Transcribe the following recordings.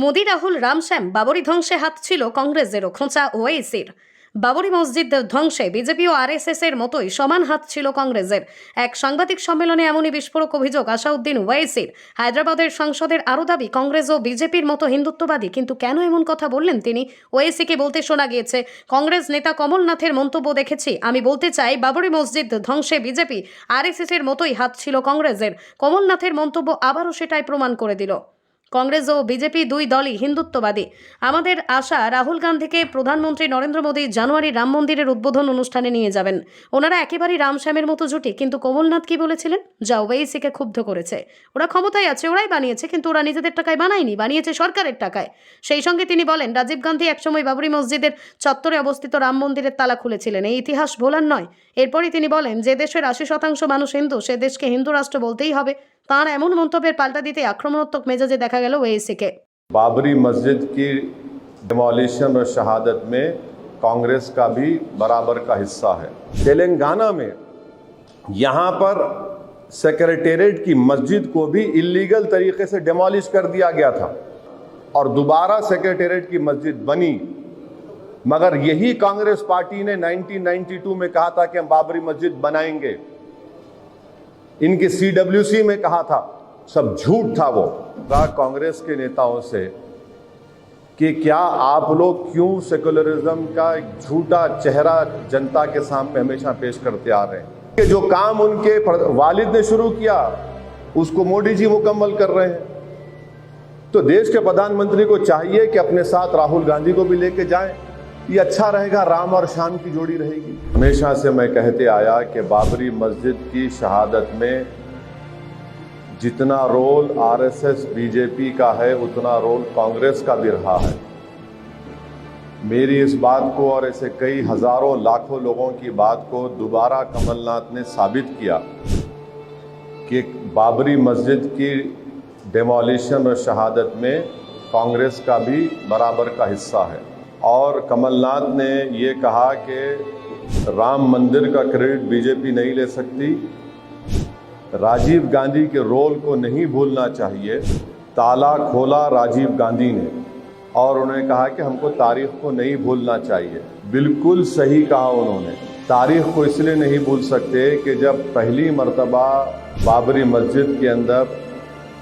মোদি রাহুল রামশ্যাম বাবরি ধ্বংসে হাত ছিল কংগ্রেসেরও, খোঁচা ওয়াইসির। বাবরি মসজিদ ধ্বংসে বিজেপি ও আরএসএস এর মতোই সমান হাত ছিল কংগ্রেসের। এক সাংবাদিক সম্মেলনে এমনই বিস্ফোরক অভিযোগ আসাউদ্দিন ওয়াইসির। হায়দ্রাবাদের সংসদের আরও দাবি, কংগ্রেস ও বিজেপির মতো হিন্দুত্ববাদী। কিন্তু কেন এমন কথা বললেন তিনি? ওয়াইসিকে বলতে শোনা গিয়েছে, কংগ্রেস নেতা কমলনাথের মন্তব্য দেখেছি, আমি বলতে চাই বাবরি মসজিদ ধ্বংসে বিজেপি আরএসএস এর মতোই হাত ছিল কংগ্রেসের। কমলনাথের মন্তব্য আবারও সেটাই প্রমাণ করে দিল। কংগ্রেস ও বিজেপি দুই দলই হিন্দুত্ববাদী। আমাদের আশা, রাহুল গান্ধীকে প্রধানমন্ত্রী নরেন্দ্র মোদী জানুয়ারি রাম মন্দিরের উদ্বোধন অনুষ্ঠানে নিয়ে যাবেন। ওনারা একেবারেই রামশ্যামের মতো জুটি। কিন্তু কমলনাথ কি বলেছিলেন, যা ওয়াইসিকে ক্ষুব্ধ করেছে? ওরা ক্ষমতায় আছে, ওরাই বানিয়েছে, কিন্তু ওরা নিজেদের টাকায় বানায়নি, বানিয়েছে সরকারের টাকায়। সেই সঙ্গে তিনি বলেন, রাজীব গান্ধী একসময় বাবরি মসজিদের চত্বরে অবস্থিত রাম মন্দিরের তালা খুলেছিলেন। এই ইতিহাস ভোলার নয়। এরপরই তিনি বলেন, যে দেশের 80% মানুষ হিন্দু, সে দেশকে হিন্দু রাষ্ট্র বলতেই হবে। তাঁর এমন মন্তব্যের পাল্টা দিতে আক্রমণাত্মক মেজাজে দেখা গেল ওয়াইসিকে। बाबरी मस्जिद की डिमोलिशन और शहादत में कांग्रेस का भी बराबर का हिस्सा है। तेलंगाना में यहाँ पर सेक्रेटेरिएट की मस्जिद को भी इलीगल तरीके से डिमोलिश कर दिया गया था और दोबारा सेक्रेटेरिएट की मस्जिद बनी, मगर यही कांग्रेस पार्टी ने 1992 में कहा था कि हम बाबरी मस्जिद बनाएंगे। इनके सीडब्ल्यूसी में कहा था, सब झूठ था वो। कांग्रेस के नेताओं से कि क्या आप लोग क्यों सेकुलरिज्म का एक झूठा चेहरा जनता के सामने हमेशा पेश करते आ रहे हैं कि जो काम उनके वालिद ने शुरू किया उसको मोदी जी मुकम्मल कर रहे हैं। तो देश के प्रधानमंत्री को चाहिए कि अपने साथ राहुल गांधी को भी लेके जाएं। ये अच्छा रहेगा, राम और श्याम की जोड़ी रहेगी। हमेशा से मैं कहते आया कि बाबरी मस्जिद की शहादत में जितना रोल आरएसएस बीजेपी का है उतना रोल कांग्रेस का भी रहा है। मेरी इस बात को और ऐसे कई हजारों लाखों लोगों की बात को दोबारा कमलनाथ ने साबित किया कि बाबरी मस्जिद की डिमोलिशन और शहादत में कांग्रेस का भी बराबर का हिस्सा है। और कमलनाथ ने ये कहा कि राम मंदिर का क्रेडिट बीजेपी नहीं ले सकती, राजीव गांधी के रोल को नहीं भूलना चाहिए। ताला खोला राजीव गांधी ने और उन्होंने कहा कि हमको तारीख को नहीं भूलना चाहिए। बिल्कुल सही कहा उन्होंने। तारीख को इसलिए नहीं भूल सकते कि जब पहली मर्तबा बाबरी मस्जिद के अंदर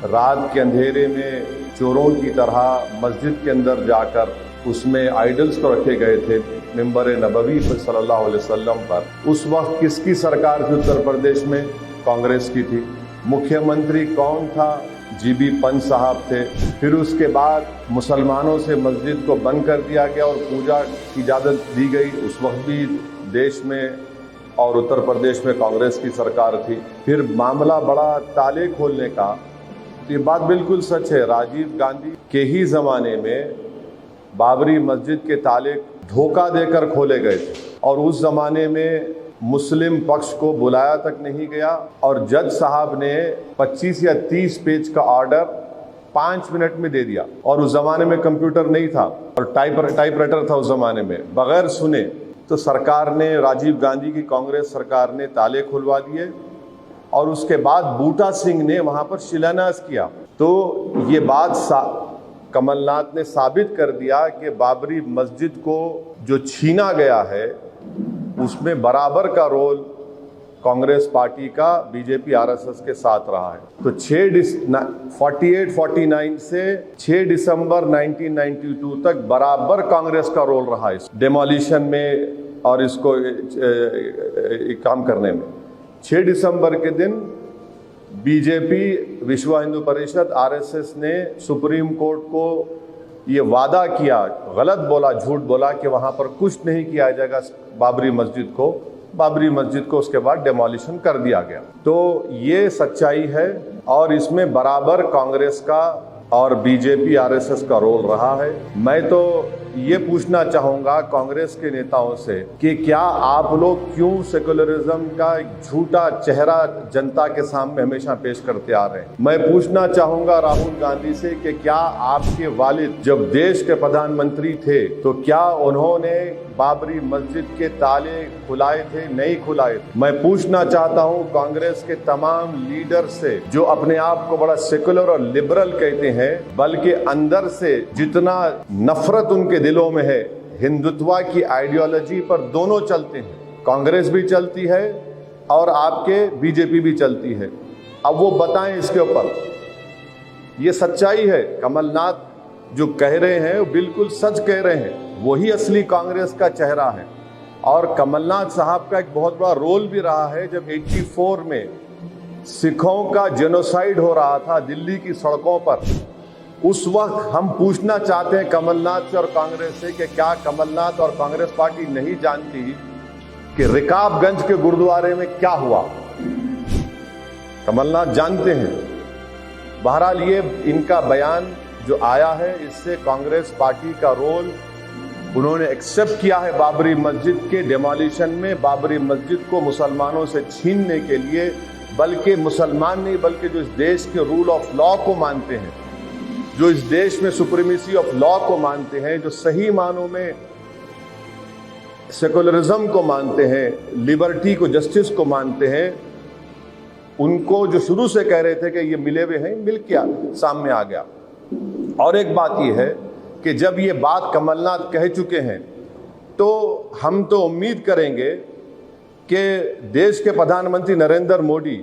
रात के अंधेरे में चोरों की तरह मस्जिद के अंदर जाकर उसमें आइडल्स को रखे गए थे मिंबर नबवी पर सल्लल्लाहु अलैहि वसल्लम पर, उस वक्त किसकी सरकार थी उत्तर प्रदेश में? कांग्रेस की थी। मुख्यमंत्री कौन था? जीबी पंत साहब थे। फिर उसके बाद मुसलमानों से मस्जिद को बंद कर दिया गया और पूजा की इजाज़त दी गई। उस वक्त भी देश में और उत्तर प्रदेश में कांग्रेस की सरकार थी। फिर मामला बड़ा ताले खोलने का, ये बात बिल्कुल सच है। राजीव गांधी के ही ज़माने में बाबरी मस्जिद के ताले धोखा देकर खोले गए थे और उस ज़माने में मुस्लिम पक्ष को बुलाया तक नहीं गया और जज साहब ने 25 या 30 पेज का ऑर्डर 5 मिनट में दे दिया। और उस जमाने में कंप्यूटर नहीं था और टाइपराइटर था उस जमाने में। बगैर सुने तो सरकार ने, राजीव गांधी की कांग्रेस सरकार ने ताले खुलवा दिए और उसके बाद बूटा सिंह ने वहां पर शिलान्यास किया। तो ये बात कमलनाथ ने साबित कर दिया कि बाबरी मस्जिद को जो छीना गया है उसमें बराबर का रोल कांग्रेस पार्टी का बीजेपी आरएसएस के साथ रहा है। तो 48-49 से 6 दिसंबर 1992 तक बराबर कांग्रेस का रोल रहा है इस डिमोलिशन में और इसको काम करने में। 6 दिसंबर के दिन बीजेपी, विश्व हिंदू परिषद, आरएसएस ने सुप्रीम कोर्ट को ये वादा किया, गलत बोला, झूठ बोला कि वहाँ पर कुछ नहीं किया जाएगा बाबरी मस्जिद को। बाबरी मस्जिद को उसके बाद डिमोलिशन कर दिया गया। तो ये सच्चाई है और इसमें बराबर कांग्रेस का और बीजेपी आरएसएस का रोल रहा है। मैं तो ये पूछना चाहूंगा कांग्रेस के नेताओं से कि क्या आप लोग क्यों सेकुलरिज्म का एक झूठा चेहरा जनता के सामने हमेशा पेश करते आ रहे हैं। मैं पूछना चाहूंगा राहुल गांधी से कि क्या आपके वालिद जब देश के प्रधानमंत्री थे तो क्या उन्होंने बाबरी मस्जिद के ताले खुलाए थे, नहीं खुलाए थे। मैं पूछना चाहता हूं कांग्रेस के तमाम लीडर से जो अपने आप को बड़ा सेकुलर और लिबरल कहते हैं, बल्कि अंदर से जितना नफरत उनके दिलों में है, हिंदुत्व की आइडियोलॉजी पर दोनों चलते हैं, कांग्रेस भी चलती है और आपके बीजेपी भी चलती है। अब वो बताएं इसके ऊपर, ये सच्चाई है। कमलनाथ जो कह रहे हैं वो बिल्कुल सच कह रहे हैं, वही असली कांग्रेस का चेहरा है। और कमलनाथ साहब का एक बहुत बड़ा रोल भी रहा है। जब 84 में सिखों का जेनोसाइड हो रहा था दिल्ली की सड़कों पर, उस वक्त हम पूछना चाहते हैं कमलनाथ से और कांग्रेस से कि क्या कमलनाथ और कांग्रेस पार्टी नहीं जानती कि रिकाबगंज के गुरुद्वारे में क्या हुआ। कमलनाथ जानते हैं। बहरहाल ये इनका बयान जो आया है, इससे कांग्रेस पार्टी का रोल उन्होंने एक्सेप्ट किया है बाबरी मस्जिद के डिमोलिशन में, बाबरी मस्जिद को मुसलमानों से छीनने के लिए, बल्कि मुसलमान नहीं बल्कि जो इस देश के रूल ऑफ लॉ को मानते हैं, जो इस देश में सुप्रीमेसी ऑफ लॉ को मानते हैं, जो सही मानों में सेकुलरिज्म को मानते हैं, लिबर्टी को, जस्टिस को मानते हैं, उनको जो शुरू से कह रहे थे कि ये मिले हुए हैं, मिल क्या सामने आ गया। और एक बात ये है कि जब ये बात कमलनाथ कह चुके हैं तो हम तो उम्मीद करेंगे कि देश के प्रधानमंत्री नरेंद्र मोदी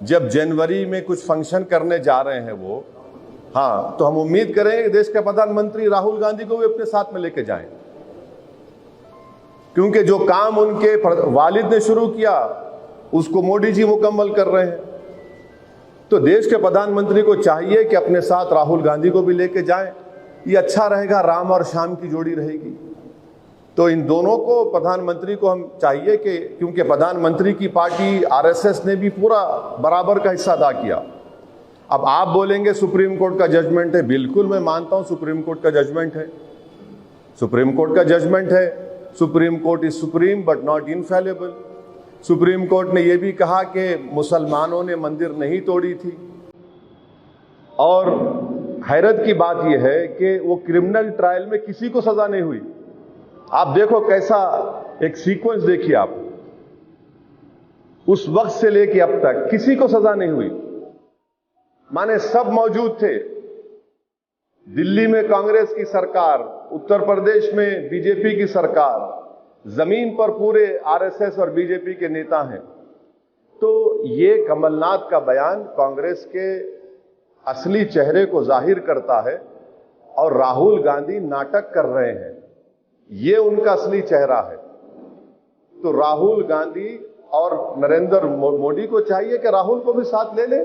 जब जनवरी में कुछ फंक्शन करने जा रहे हैं वो, हाँ, तो हम उम्मीद करेंगे कि देश के प्रधानमंत्री राहुल गांधी को भी अपने साथ में लेके जाएं, क्योंकि जो काम उनके वालिद ने शुरू किया उसको मोदी जी मुकम्मल कर रहे हैं। तो देश के प्रधानमंत्री को चाहिए कि अपने साथ राहुल गांधी को भी लेके जाएं। ये अच्छा रहेगा, राम और श्याम की जोड़ी रहेगी। तो इन दोनों को, प्रधानमंत्री को हम चाहिए कि, क्योंकि प्रधानमंत्री की पार्टी आरएसएस ने भी पूरा बराबर का हिस्सा अदा किया। अब आप बोलेंगे सुप्रीम कोर्ट का जजमेंट है, बिल्कुल मैं मानता हूं सुप्रीम कोर्ट का जजमेंट है, सुप्रीम कोर्ट का जजमेंट है। Supreme court is supreme but not infallible. Supreme court ने यह भी कहा कि मुसलमानों ने मंदिर नहीं तोड़ी थी। और हैरत की बात यह है कि वो क्रिमिनल ट्रायल में किसी को सजा नहीं हुई। आप देखो कैसा एक सीक्वेंस देखिए आप, उस वक्त से लेके अब तक किसी को सजा नहीं हुई, माने सब मौजूद थे। दिल्ली में कांग्रेस की सरकार, उत्तर प्रदेश में बीजेपी की सरकार, जमीन पर पूरे आरएसएस और बीजेपी के नेता हैं। तो ये कमलनाथ का बयान कांग्रेस के असली चेहरे को जाहिर करता है और राहुल गांधी नाटक कर रहे हैं, ये उनका असली चेहरा है। तो राहुल गांधी और नरेंद्र मोदी को चाहिए कि राहुल को भी साथ ले ले,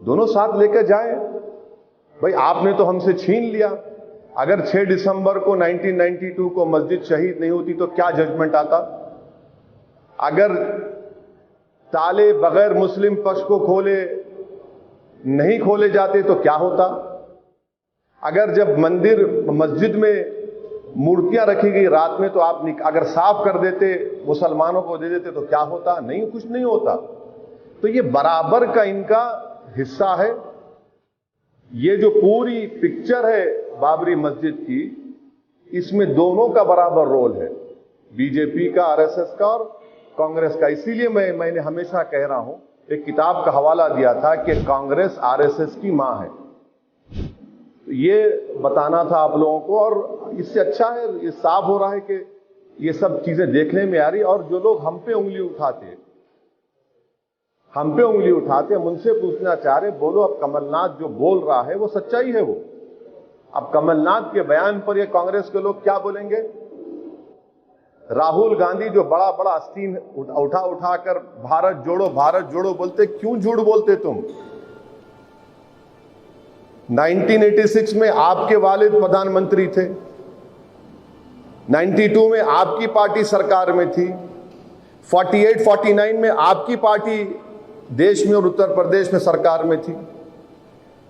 दोनों साथ लेकर जाएं। भाई आपने तो हमसे छीन लिया। अगर 6 दिसंबर को 1992 को मस्जिद शहीद नहीं होती तो क्या जजमेंट आता? अगर ताले बगैर मुस्लिम पक्ष को खोले नहीं खोले जाते तो क्या होता? अगर जब मंदिर मस्जिद में मूर्तियां रखी गई रात में तो आप अगर साफ कर देते, मुसलमानों को दे देते तो क्या होता? नहीं, कुछ नहीं होता। तो ये बराबर का इनका हिस्सा है। ये जो पूरी पिक्चर है बाबरी मस्जिद की, इसमें दोनों का बराबर रोल है, बीजेपी का, आरएसएस का और कांग्रेस का। इसीलिए मैंने हमेशा कह रहा हूं, एक किताब का हवाला दिया था कि कांग्रेस आरएसएस की मां है। ये बताना था आप लोगों को, और इससे अच्छा है, ये साफ हो रहा है कि ये सब चीजें देखने में आ रही। और जो लोग हम पे उंगली उठाते, हम उनसे पूछना चाह रहे, बोलो अब कमलनाथ जो बोल रहा है वो सच्चाई है वो? अब कमलनाथ के बयान पर ये कांग्रेस के लोग क्या बोलेंगे? राहुल गांधी जो बड़ा बड़ा आस्तीन उठाकर भारत जोड़ो बोलते, क्यों झूठ बोलते तुम? 1986 में आपके वालिद प्रधानमंत्री थे, 92 में आपकी पार्टी सरकार में थी, 48-49 में आपकी पार्टी देश में और उत्तर प्रदेश में सरकार में थी,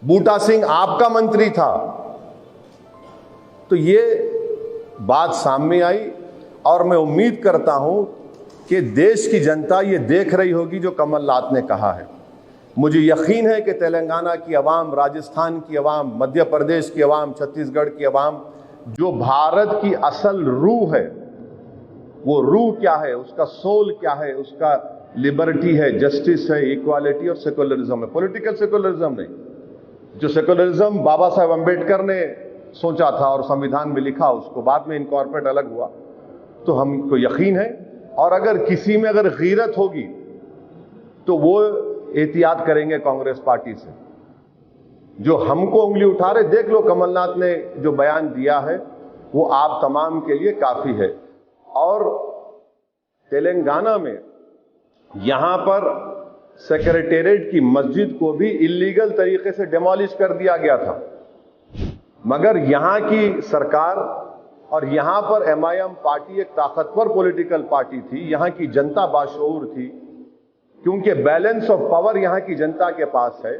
बूटा सिंह आपका मंत्री था। तो ये बात सामने आई और मैं उम्मीद करता हूं कि देश की जनता ये देख रही होगी जो कमलनाथ ने कहा है। मुझे यकीन है कि तेलंगाना की आवाम, राजस्थान की आवाम, मध्य प्रदेश की आवाम, छत्तीसगढ़ की आवाम, जो भारत की असल रूह है, वो रूह क्या है, उसका सोल क्या है, उसका लिबर्टी है, जस्टिस है, इक्वालिटी और सेकुलरिज्म है। पॉलिटिकल सेकुलरिज्म नहीं, जो सेकुलरिज्म बाबा साहेब अम्बेडकर ने सोचा था और संविधान में लिखा, उसको बाद में इनकॉर्पोरेट अलग हुआ। तो हमको यकीन है, और अगर किसी में अगर गीरत होगी तो वो एहतियात करेंगे कांग्रेस पार्टी से। जो हमको उंगली उठा रहे, देख लो कमलनाथ ने जो बयान दिया है वो आप तमाम के लिए काफी है। और तेलंगाना में यहां पर सेक्रेटेरिएट की मस्जिद को भी इलीगल तरीके से डिमोलिश कर दिया गया था, मगर यहां की सरकार और यहां पर एमआईएम पार्टी एक ताकतवर पॉलिटिकल पार्टी थी, यहां की जनता बाशऊर थी, क्योंकि बैलेंस ऑफ पावर यहां की जनता के पास है।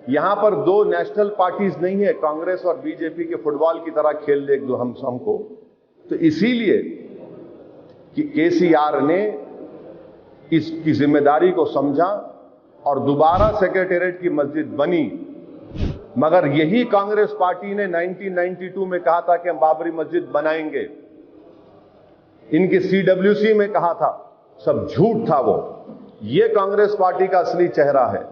यहां पर दो नेशनल पार्टीज नहीं है, कांग्रेस और बीजेपी के फुटबॉल की तरह खेल देख दो हमको। तो इसीलिए कि केसीआर ने इसकी जिम्मेदारी को समझा और दोबारा सेक्रेटेरिएट की मस्जिद बनी। मगर यही कांग्रेस पार्टी ने 1992 में कहा था कि हम बाबरी मस्जिद बनाएंगे, इनके सीडब्ल्यूसी में कहा था, सब झूठ था वो। ये कांग्रेस पार्टी का असली चेहरा है।